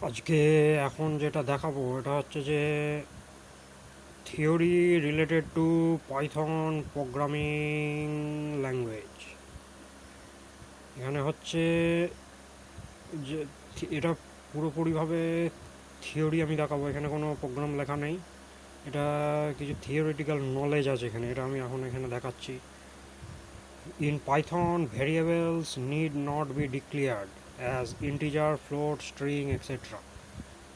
আজকে এখন যেটা দেখাবো এটা হচ্ছে যে theory related to Python programming language. এখানে হচ্ছে যে এটা পুরোপুরিভাবে থিওরি আমি দেখাবো, এখানে কোনো প্রোগ্রাম লেখা নেই, এটা কিছু থিওরিটিক্যাল নলেজ আছে এখানে, এটা আমি এখন এখানে দেখাচ্ছি। In Python variables need not be declared as integer, float, string etcetera.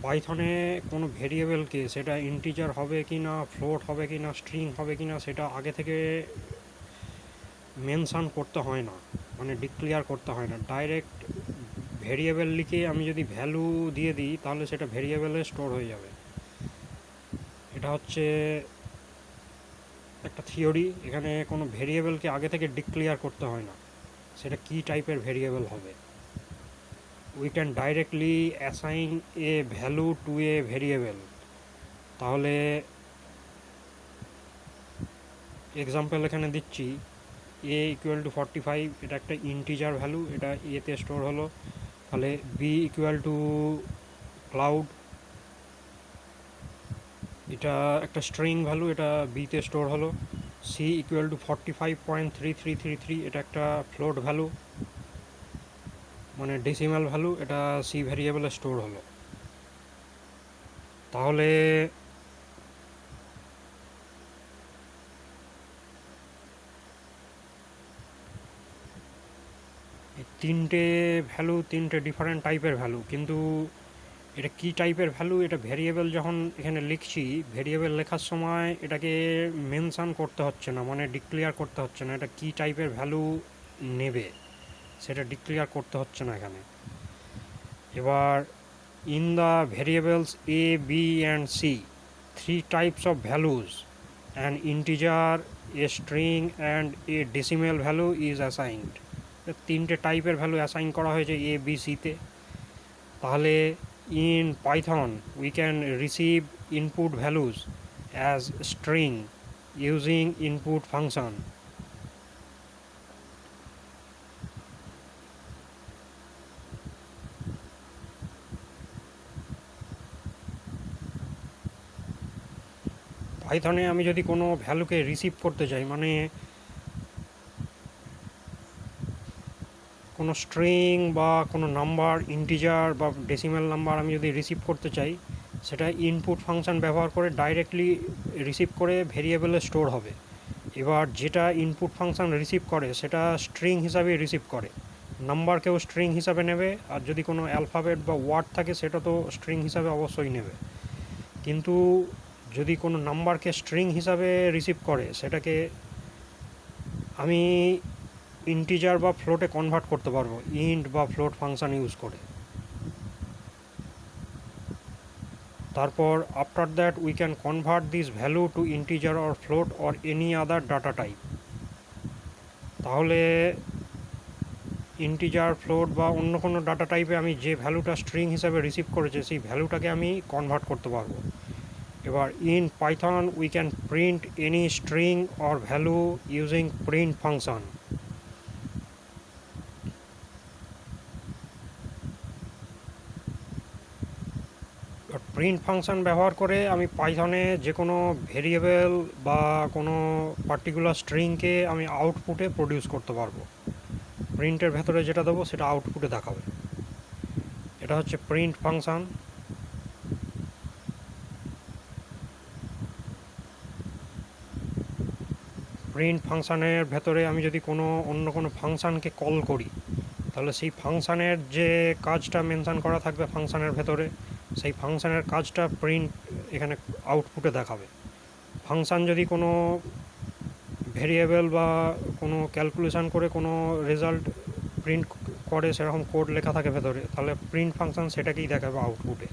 পাইথনে কোনো ভেরিয়েবলকে সেটা ইন্টিজার হবে কি না, ফ্লোট হবে কি না, স্ট্রিং হবে কি না, সেটা আগে থেকে মেনশান করতে হয় না, মানে ডিক্লেয়ার করতে হয় না। ডাইরেক্ট ভেরিয়েবল লিখে আমি যদি ভ্যালু দিয়ে দিই তাহলে সেটা ভেরিয়েবলে স্টোর হয়ে যাবে। এটা হচ্ছে একটা থিওরি, এখানে কোনো ভেরিয়েবলকে আগে থেকে ডিক্লেয়ার করতে হয় না, সেটা কী টাইপের ভেরিয়েবল হবে। We can directly assign a value to a variable. তাহলে এক্সাম্পল এখানে দিচ্ছি, এ ইকুয়াল টু 45, এটা একটা ইন্টিজার ভ্যালু, এটা এতে স্টোর হলো। তাহলে বি ইকুয়াল টু ক্লাউড, এটা একটা স্ট্রিং ভ্যালু, এটা বিতে স্টোর হলো। সি ইকুয়াল টু 45.3333, এটা একটা ফ্লোট ভ্যালু, মানে ডেসিমাল ভ্যালু, এটা সি ভ্যারিয়েবলে স্টোর হলো। তাহলে এই তিনটে ভ্যালু, তিনটে ডিফারেন্ট টাইপের ভ্যালু, কিন্তু এটা কী টাইপের ভ্যালু, এটা ভেরিয়েবল যখন এখানে লিখছি, ভেরিয়েবল লেখার সময় এটাকে মেনশান করতে হচ্ছে না, মানে ডিক্লেয়ার করতে হচ্ছে না এটা কী টাইপের ভ্যালু নেবে, সেটা ডিক্লেয়ার করতে হচ্ছে না এখানে। এবার in the variables A, B and C, three types of values, an integer, a string and a decimal value is assigned. তিনটে টাইপের ভ্যালু অ্যাসাইন করা হয়েছে এ, বি, সিতে। তাহলে in Python we can receive input values as string using input function. পাইথনে আমি যদি কোনো ভ্যালুকে receive করতে চাই, মানে কোনো স্ট্রিং বা কোনো নাম্বার, ইন্টিজার বা ডেসিমাল নাম্বার আমি যদি রিসিভ করতে চাই, সেটা ইনপুট ফাংশন ব্যবহার করে ডাইরেক্টলি রিসিভ করে ভেরিয়েবলে স্টোর হবে। এবার যেটা ইনপুট ফাংশন রিসিভ করে সেটা স্ট্রিং হিসাবে রিসিভ করে, নাম্বারকেও স্ট্রিং হিসাবে নেবে, আর যদি কোনো অ্যালফাবেট বা ওয়ার্ড থাকে সেটা তো স্ট্রিং হিসাবে অবশ্যই নেবে। কিন্তু যদি কোনো নাম্বারকে স্ট্রিং হিসাবে রিসিভ করে সেটাকে আমি ইন্টিজার বা ফ্লোটে কনভার্ট করতে পারবো ইন্ট বা ফ্লোট ফাংশন ইউজ করে। তারপর after that we can convert this value to integer or float or any other data type. তাহলে ইন্টিজার, ফ্লোট বা অন্য কোনো ডাটা টাইপে আমি যে ভ্যালুটা স্ট্রিং হিসাবে রিসিভ করেছে সেই ভ্যালুটাকে আমি কনভার্ট করতে পারবো। এবার in Python we can print any string or value using print function. Print function ব্যবহার করে আমি পাইথনে যে কোনো ভেরিয়েবল বা কোনো পার্টিকুলার স্ট্রিংকে আমি আউটপুটে প্রডিউস করতে পারবো। প্রিন্টের ভেতরে যেটা দেবো সেটা আউটপুটে দেখাবে। এটা হচ্ছে প্রিন্ট ফাংশন। প্রিন্ট ফাংশানের ভেতরে আমি যদি কোনো অন্য কোনো ফাংশানকে কল করি তাহলে সেই ফাংশানের যে কাজটা মেনশান করা থাকবে ফাংশানের ভেতরে, সেই ফাংশানের কাজটা প্রিন্ট এখানে আউটপুটে দেখাবে। ফাংশান যদি কোনো ভেরিয়েবল বা কোনো ক্যালকুলেশন করে কোনো রেজাল্ট প্রিন্ট করে, সেরকম কোড লেখা থাকে ভেতরে, তাহলে প্রিন্ট ফাংশন সেটাকেই দেখাবে আউটপুটে।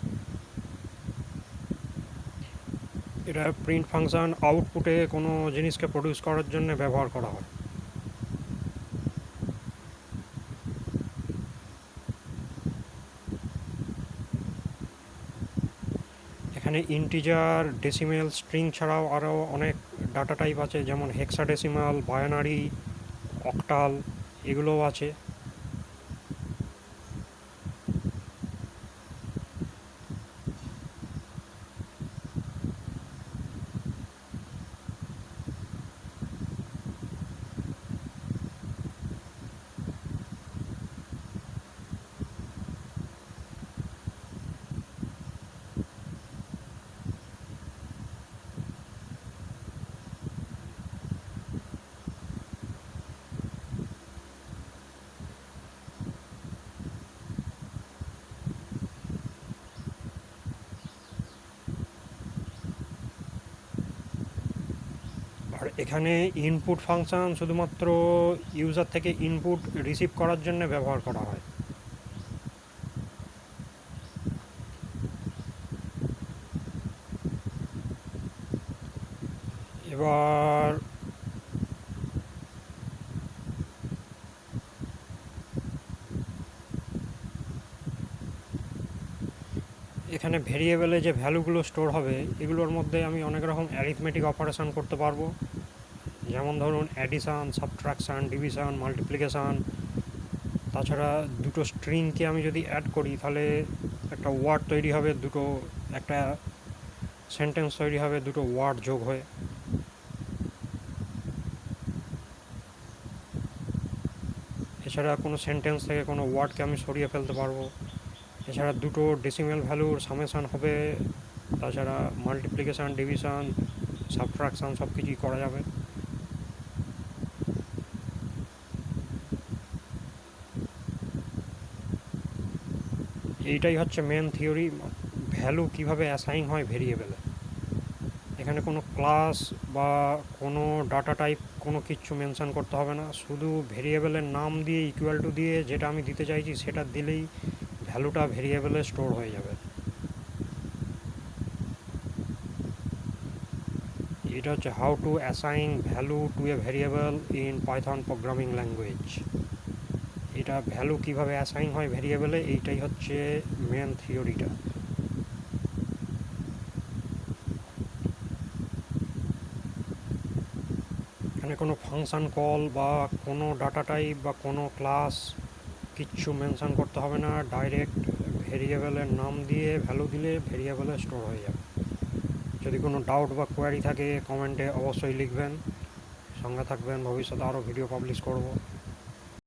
এটা প্রিন্ট ফাংশন আউটপুটে কোনো জিনিসকে প্রডিউস করার জন্য ব্যবহার করা হয়। এখানে ইন্টিজার, ডেসিমেল, স্ট্রিং ছাড়াও আরও অনেক ডাটা টাইপ আছে, যেমন হেক্সাডেসিমাল, বায়োনারি, অক্টাল, এগুলোও আছে। এখানে ইনপুট ফাংশন শুধুমাত্র ইউজার থেকে ইনপুট রিসিভ করার জন্য ব্যবহার করা হয়। এবার এখানে ভেরিয়েবলে যে ভ্যালুগুলো স্টোর হবে এগুলোর মধ্যে আমি অনেক রকম অ্যারিথমেটিক অপারেশন করতে পারবো, যেমন ধরুন অ্যাডিশান, সাবট্রাকশান, ডিভিশন, মাল্টিপ্লিকেশান। তাছাড়া দুটো স্ট্রিংকে আমি যদি অ্যাড করি তাহলে একটা ওয়ার্ড তৈরি হবে, একটা সেন্টেন্স তৈরি হবে দুটো ওয়ার্ড যোগ হয়ে। এছাড়া কোনো সেন্টেন্স থেকে কোনো ওয়ার্ডকে আমি সরিয়ে ফেলতে পারবো। এছাড়া দুটো ডেসিমেল ভ্যালুর সামেশান হবে। তাছাড়া মাল্টিপ্লিকেশান, ডিভিশন, সাবট্রাকশান সব কিছুই করা যাবে। এইটাই হচ্ছে মেন থিওরি, ভ্যালু কিভাবে অ্যাসাইন হয় ভেরিয়েবলে। এখানে কোনো ক্লাস বা কোনো ডাটা টাইপ কোনো কিছু মেনশন করতে হবে না, শুধু ভেরিয়েবলের নাম দিয়ে ইকুয়াল টু দিয়ে যেটা আমি দিতে চাইছি সেটা দিলেই ভ্যালুটা ভেরিয়েবলে স্টোর হয়ে যাবে। এটা হচ্ছে how to assign value to a variable in Python programming language. এটা ভ্যালু কিভাবে অ্যাসাইন হয় ভেরিয়েবলে, এইটাই হচ্ছে মেন থিওরিটা। এখানে কোনো ফাংশন কল বা কোনো ডাটা টাইপ বা কোনো ক্লাস কিচ্ছু মেনশন করতে হবে না, ডাইরেক্ট ভেরিয়েবলের নাম দিয়ে ভ্যালু দিলে ভেরিয়েবলে স্টোর হয়ে যাবে। যদি কোনো ডাউট বা কোয়ারি থাকে কমেন্টে অবশ্যই লিখবেন। সঙ্গে থাকবেন, ভবিষ্যতে আরও ভিডিও পাবলিশ করব।